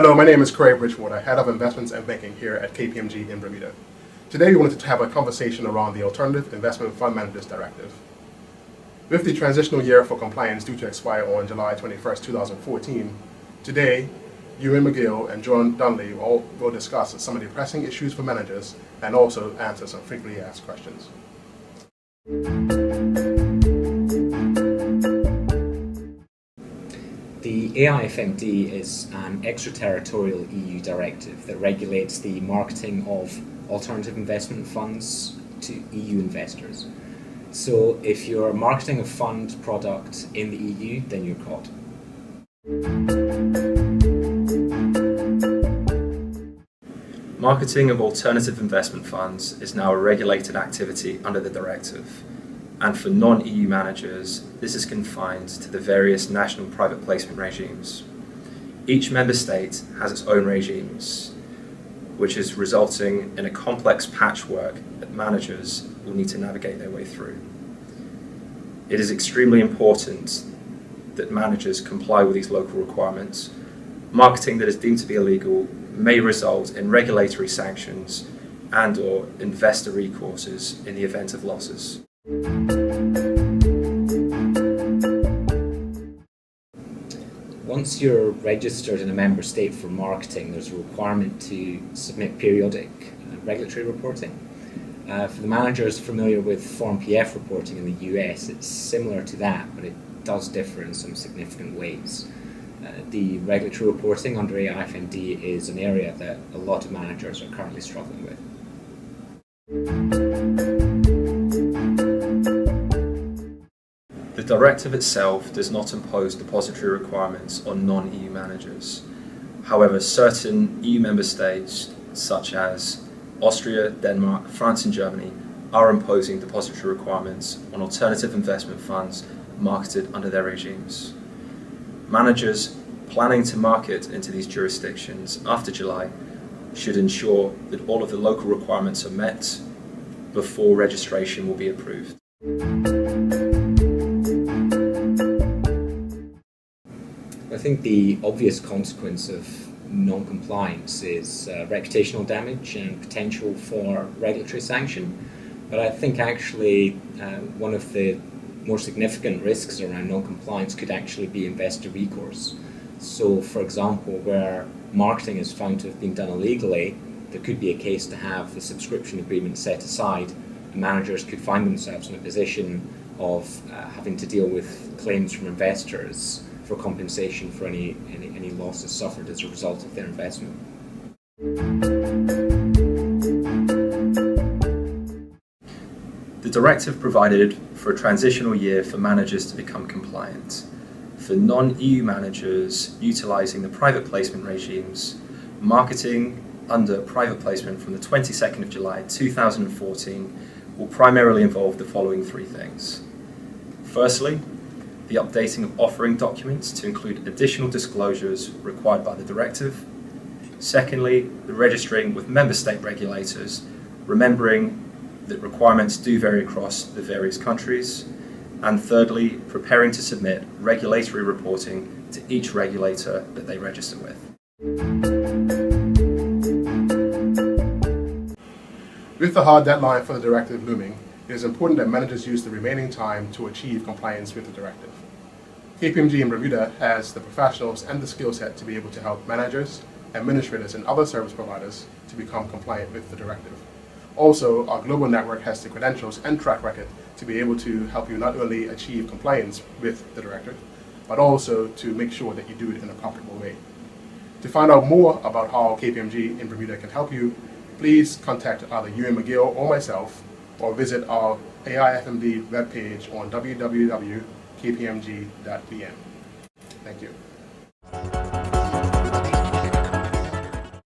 Hello, my name is Craig Bridgewater, Head of Investments and Banking here at KPMG in Bermuda. Today we wanted to have a conversation around the Alternative Investment Fund Managers Directive. With the transitional year for compliance due to expire on July 21st, 2014, today Ewan, McGill and Donnelly will discuss some of the pressing issues for managers and also answer some frequently asked questions. The AIFMD is an extraterritorial EU directive that regulates the marketing of alternative investment funds to EU investors. So if you're marketing a fund product in the EU, then you're caught. Marketing of alternative investment funds is now a regulated activity under the directive. And for non-EU managers, this is confined to the various national private placement regimes. Each member state has its own regimes, which is resulting in a complex patchwork that managers will need to navigate their way through. It is extremely important that managers comply with these local requirements. Marketing that is deemed to be illegal may result in regulatory sanctions and/or investor recourses in the event of losses. Once you're registered in a member state for marketing, there's a requirement to submit periodic regulatory reporting. For the managers familiar with Form PF reporting in the US, it's similar to that, but it does differ in some significant ways. The regulatory reporting under AIFMD is an area that a lot of managers are currently struggling with. The directive itself does not impose depository requirements on non-EU managers. However, certain EU member states, such as Austria, Denmark, France and Germany, are imposing depository requirements on alternative investment funds marketed under their regimes. Managers planning to market into these jurisdictions after July should ensure that all of the local requirements are met before registration will be approved. I think the obvious consequence of non-compliance is reputational damage and potential for regulatory sanction. But I think actually one of the more significant risks around non-compliance could actually be investor recourse. So, for example, where marketing is found to have been done illegally, there could be a case to have the subscription agreement set aside, and managers could find themselves in a position of having to deal with claims from investors for compensation for any losses suffered as a result of their investment. The directive provided for a transitional year for managers to become compliant. For non-EU managers utilising the private placement regimes, marketing under private placement from the 22nd of July 2014 will primarily involve the following three things. Firstly, the updating of offering documents to include additional disclosures required by the directive. Secondly, the registering with member state regulators, remembering that requirements do vary across the various countries. And thirdly, preparing to submit regulatory reporting to each regulator that they register with. With the hard deadline for the directive looming, it is important that managers use the remaining time to achieve compliance with the directive. KPMG in Bermuda has the professionals and the skill set to be able to help managers, administrators, and other service providers to become compliant with the directive. Also, our global network has the credentials and track record to be able to help you not only achieve compliance with the directive, but also to make sure that you do it in a profitable way. To find out more about how KPMG in Bermuda can help you, please contact either Ewan, McGill or myself, or visit our AIFMD webpage on www.kpmg.bm. Thank you.